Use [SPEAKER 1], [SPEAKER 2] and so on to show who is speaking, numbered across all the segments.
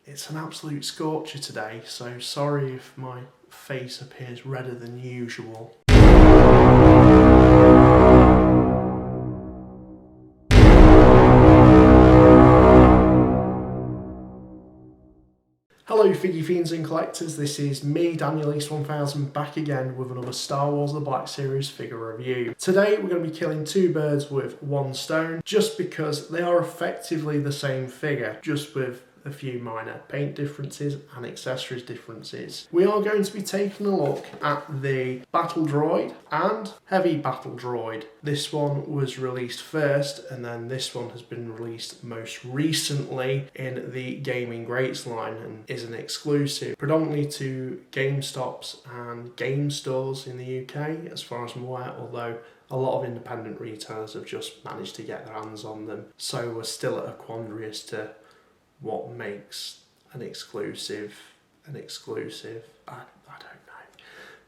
[SPEAKER 1] It's an absolute scorcher today, so sorry if my face appears redder than usual. Hello FIGGIE fiends and collectors, this is me, Daniel East 1000, back again with another Star Wars The Black Series figure review. Today we're going to be killing two birds with one stone, just because they are effectively the same figure, just with a few minor paint differences and accessories differences. We are going to be taking a look at the Battle Droid and Heavy Battle Droid. This one was released first, and then this one has been released most recently in the Gaming Greats line and is an exclusive predominantly to GameStops and game stores in the UK, as far as I'm aware, although a lot of independent retailers have just managed to get their hands on them. So we're still at a quandary as to what makes an exclusive. I don't know.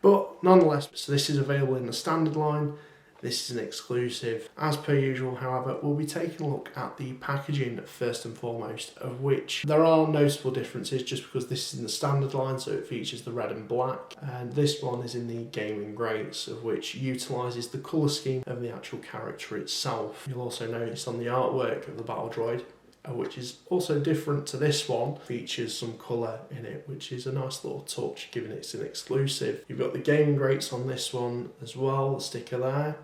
[SPEAKER 1] But nonetheless, so this is available in the standard line. This is an exclusive. As per usual, however, we'll be taking a look at the packaging first and foremost, of which there are noticeable differences just because this is in the standard line, so it features the red and black, and this one is in the Gaming Greats, of which utilises the colour scheme of the actual character itself. You'll also notice on the artwork of the Battle Droid, which is also different to this one, features some colour in it, which is a nice little touch given it's an exclusive. You've got the Gaming Greats on this one as well, the sticker there,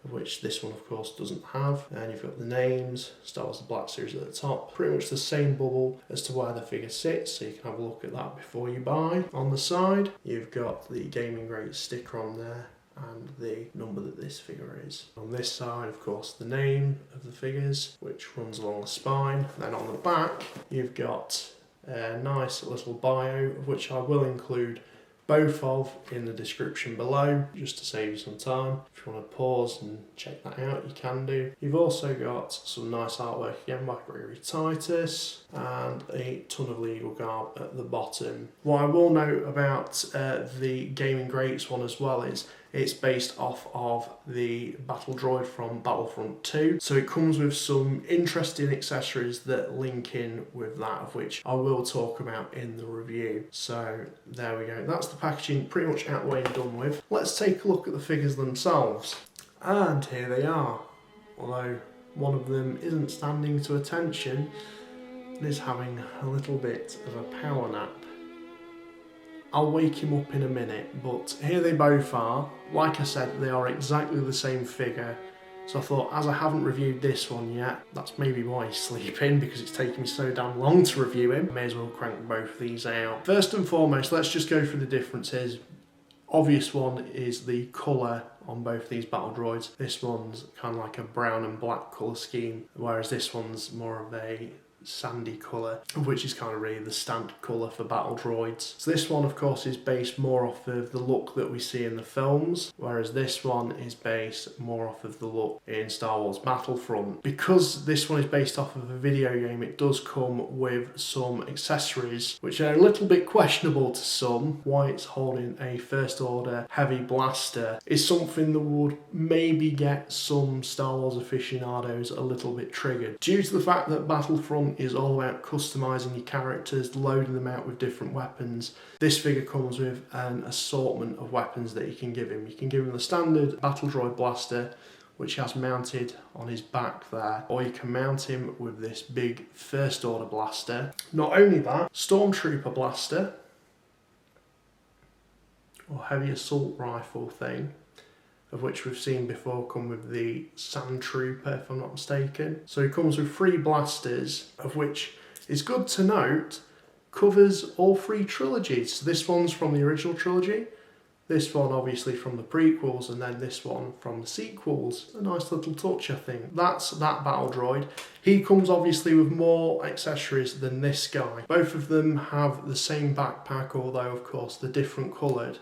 [SPEAKER 1] of which this one of course doesn't have, and you've got the names, Star Wars The Black Series at the top, pretty much the same bubble as to where the figure sits, so you can have a look at that before you buy. On the side you've got the Gaming Greats sticker on there and the number that this figure is. On this side, of course, the name of the figures, which runs along the spine. Then on the back, you've got a nice little bio, of which I will include both of in the description below, just to save you some time. If you want to pause and check that out, you can do. You've also got some nice artwork again by Gregory Titus, and a ton of legal garb at the bottom. What I will note about the Gaming Greats one as well is it's based off of the Battle Droid from Battlefront II. So it comes with some interesting accessories that link in with that, of which I will talk about in the review. So there we go. That's the packaging pretty much out the way and done with. Let's take a look at the figures themselves. And here they are. Although one of them isn't standing to attention, and is having a little bit of a power nap. I'll wake him up in a minute, but here they both are. Like I said, they are exactly the same figure. So I thought, as I haven't reviewed this one yet, that's maybe why he's sleeping, because it's taken me so damn long to review him. May as well crank both of these out. First and foremost, let's just go through the differences. Obvious one is the colour on both these Battle Droids. This one's kind of like a brown and black colour scheme, whereas this one's more of a sandy colour, which is kind of really the standard colour for Battle Droids. So this one of course is based more off of the look that we see in the films, whereas this one is based more off of the look in Star Wars Battlefront. Because this one is based off of a video game, it does come with some accessories which are a little bit questionable to some. Why it's holding a First Order heavy blaster is something that would maybe get some Star Wars aficionados a little bit triggered, due to the fact that Battlefront is all about customizing your characters, loading them out with different weapons. This figure comes with an assortment of weapons that you can give him. You can give him the standard Battle Droid blaster, which he has mounted on his back there, or you can mount him with this big First Order blaster. Not only that, Stormtrooper blaster, or heavy assault rifle thing, of which we've seen before come with the Sand Trooper, if I'm not mistaken. So it comes with 3 blasters, of which is good to note covers all 3 trilogies. So this one's from the original trilogy, this one obviously from the prequels, and then this one from the sequels. A nice little touch, I think. That's that Battle Droid. He comes obviously with more accessories than this guy. Both of them have the same backpack, although of course they're different coloured.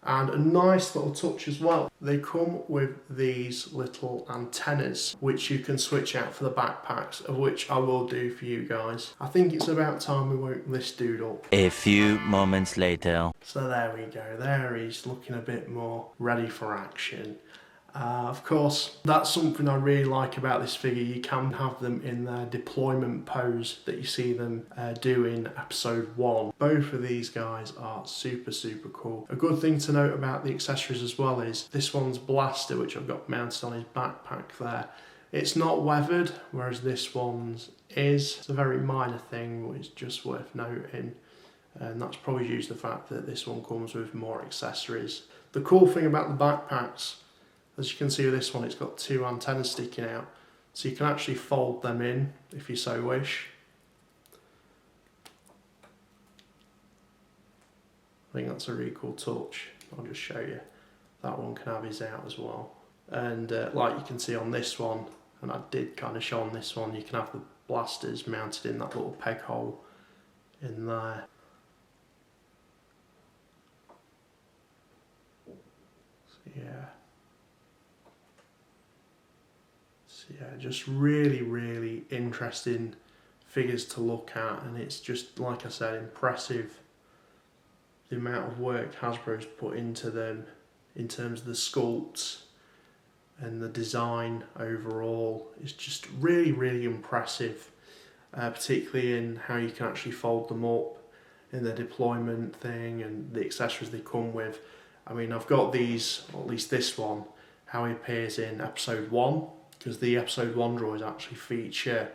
[SPEAKER 1] And a nice little touch as well, they come with these little antennas which you can switch out for the backpacks, of which I will do for you guys. I think it's about time we woke this dude up.
[SPEAKER 2] A few moments later.
[SPEAKER 1] So there we go, there he's looking a bit more ready for action. Of course, that's something I really like about this figure. You can have them in their deployment pose that you see them do in episode 1. Both of these guys are super cool. A good thing to note about the accessories as well is this one's blaster, which I've got mounted on his backpack there. It's not weathered, whereas this one's is. It's a very minor thing, but it's just worth noting. And that's probably due to the fact that this one comes with more accessories. The cool thing about the backpacks, as you can see with this one, it's got 2 antennas sticking out, so you can actually fold them in if you so wish. I think that's a really cool touch. I'll just show you. That one can have his out as well. And like you can see on this one, and I did kind of show on this one, you can have the blasters mounted in that little peg hole in there. So yeah, just really interesting figures to look at, and it's just, like I said, impressive the amount of work Hasbro's put into them in terms of the sculpts and the design overall. It's just really impressive, particularly in how you can actually fold them up in the deployment thing and the accessories they come with. I mean, I've got these, or at least this one, how he appears in episode 1, because the episode 1 droids actually feature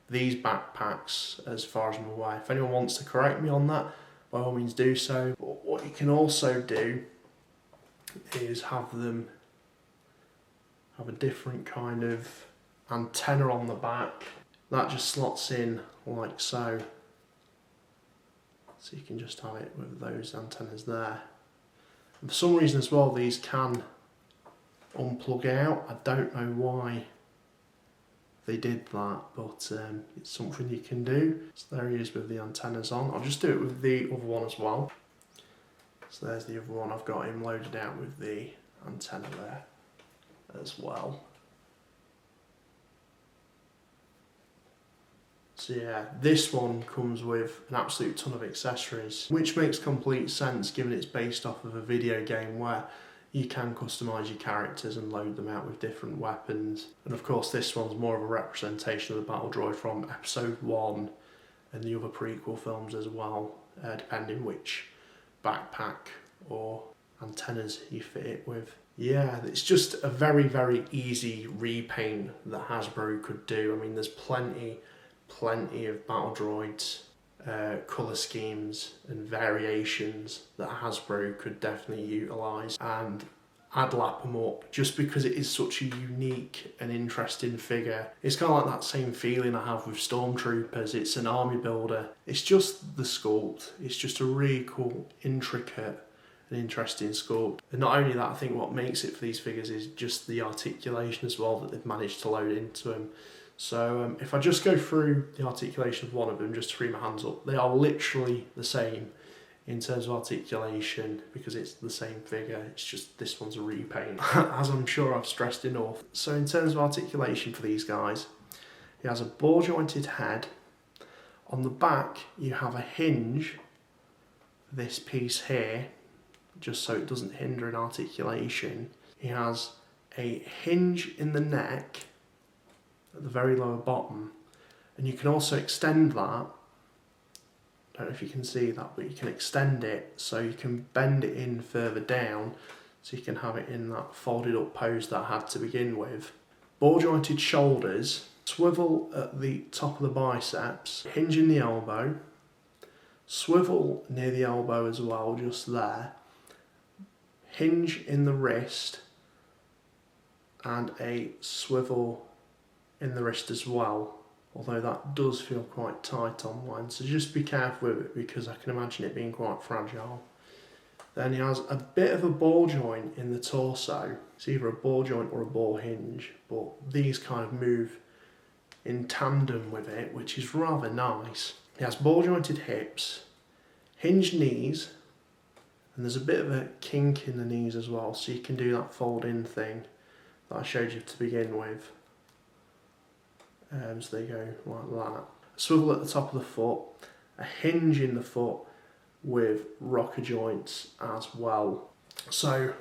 [SPEAKER 1] these backpacks as far as I'm aware. If anyone wants to correct me on that, by all means do so. But what you can also do is have them have a different kind of antenna on the back. That just slots in like so. So you can just have it with those antennas there. And for some reason as well, these can unplug out. I don't know why they did that, but it's something you can do. So there he is with the antennas on. I'll just do it with the other one as well. So there's the other one. I've got him loaded out with the antenna there as well. So yeah, this one comes with an absolute ton of accessories, which makes complete sense given it's based off of a video game where you can customise your characters and load them out with different weapons. And of course this one's more of a representation of the battle droid from episode 1 and the other prequel films as well, depending which backpack or antennas you fit it with. Yeah, it's just a very easy repaint that Hasbro could do. I mean, there's plenty of battle droids, colour schemes and variations that Hasbro could definitely utilise, and I'd lap them up just because it is such a unique and interesting figure. It's kind of like that same feeling I have with Stormtroopers. It's an army builder. It's just the sculpt. It's just a really cool, intricate and interesting sculpt. And not only that, I think what makes it for these figures is just the articulation as well that they've managed to load into them. So if I just go through the articulation of one of them, just to free my hands up, they are literally the same in terms of articulation because it's the same figure. It's just this one's a repaint, as I'm sure I've stressed enough. So in terms of articulation for these guys, he has a ball jointed head. On the back you have a hinge, this piece here, just so it doesn't hinder an articulation. He has a hinge in the neck at the very lower bottom, and you can also extend that. I don't know if you can see that, but you can extend it so you can bend it in further down so you can have it in that folded up pose that I had to begin with. Ball jointed shoulders, swivel at the top of the biceps, hinge in the elbow, swivel near the elbow as well, just there, hinge in the wrist, and a swivel in the wrist as well, although that does feel quite tight on mine, so just be careful with it because I can imagine it being quite fragile. Then he has a bit of a ball joint in the torso. It's either a ball joint or a ball hinge, but these kind of move in tandem with it, which is rather nice. He has ball jointed hips, hinged knees, and there's a bit of a kink in the knees as well, so you can do that fold in thing that I showed you to begin with. So they go like that. A swivel at the top of the foot, a hinge in the foot with rocker joints as well. So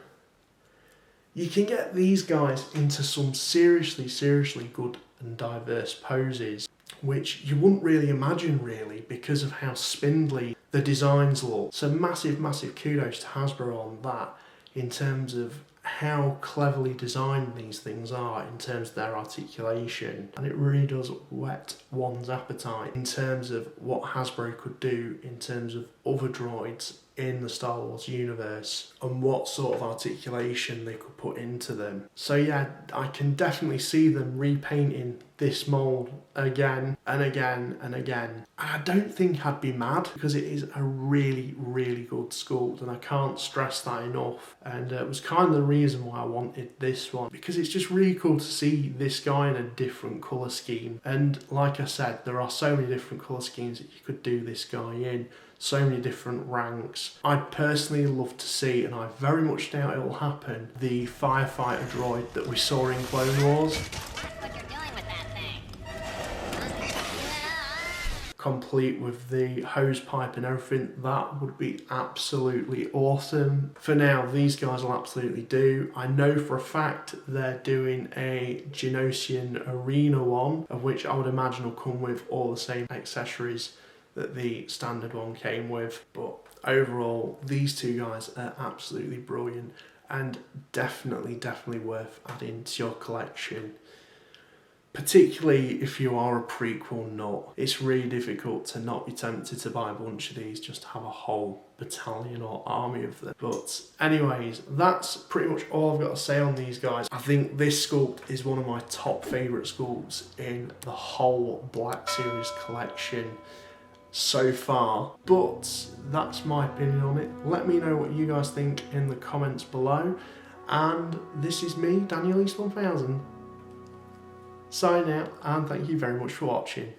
[SPEAKER 1] You can get these guys into some seriously good and diverse poses, which you wouldn't really imagine really because of how spindly the designs look. So massive kudos to Hasbro on that, in terms of how cleverly designed these things are in terms of their articulation, and it really does whet one's appetite in terms of what Hasbro could do in terms of other droids in the Star Wars universe and what sort of articulation they could put into them. So yeah, I can definitely see them repainting this mould again and again and again. And I don't think I'd be mad, because it is a really good sculpt, and I can't stress that enough. And it was kind of the reason why I wanted this one, because it's just really cool to see this guy in a different colour scheme. And like I said, there are so many different colour schemes that you could do this guy in. So many different ranks. I'd personally love to see, and I very much doubt it will happen, the firefighter droid that we saw in Clone Wars.
[SPEAKER 2] What you're doing with that thing?
[SPEAKER 1] Complete with the hose pipe and everything. That would be absolutely awesome. For now, these guys will absolutely do. I know for a fact they're doing a Genosian Arena one, of which I would imagine will come with all the same accessories that the standard one came with. But overall, these two guys are absolutely brilliant and definitely worth adding to your collection. Particularly if you are a prequel nut, it's really difficult to not be tempted to buy a bunch of these just to have a whole battalion or army of them. But anyways, that's pretty much all I've got to say on these guys. I think this sculpt is one of my top favourite sculpts in the whole Black Series collection so far, but that's my opinion on it. Let me know what you guys think in the comments below, and this is me, Daniel East 1000, signing out, and thank you very much for watching.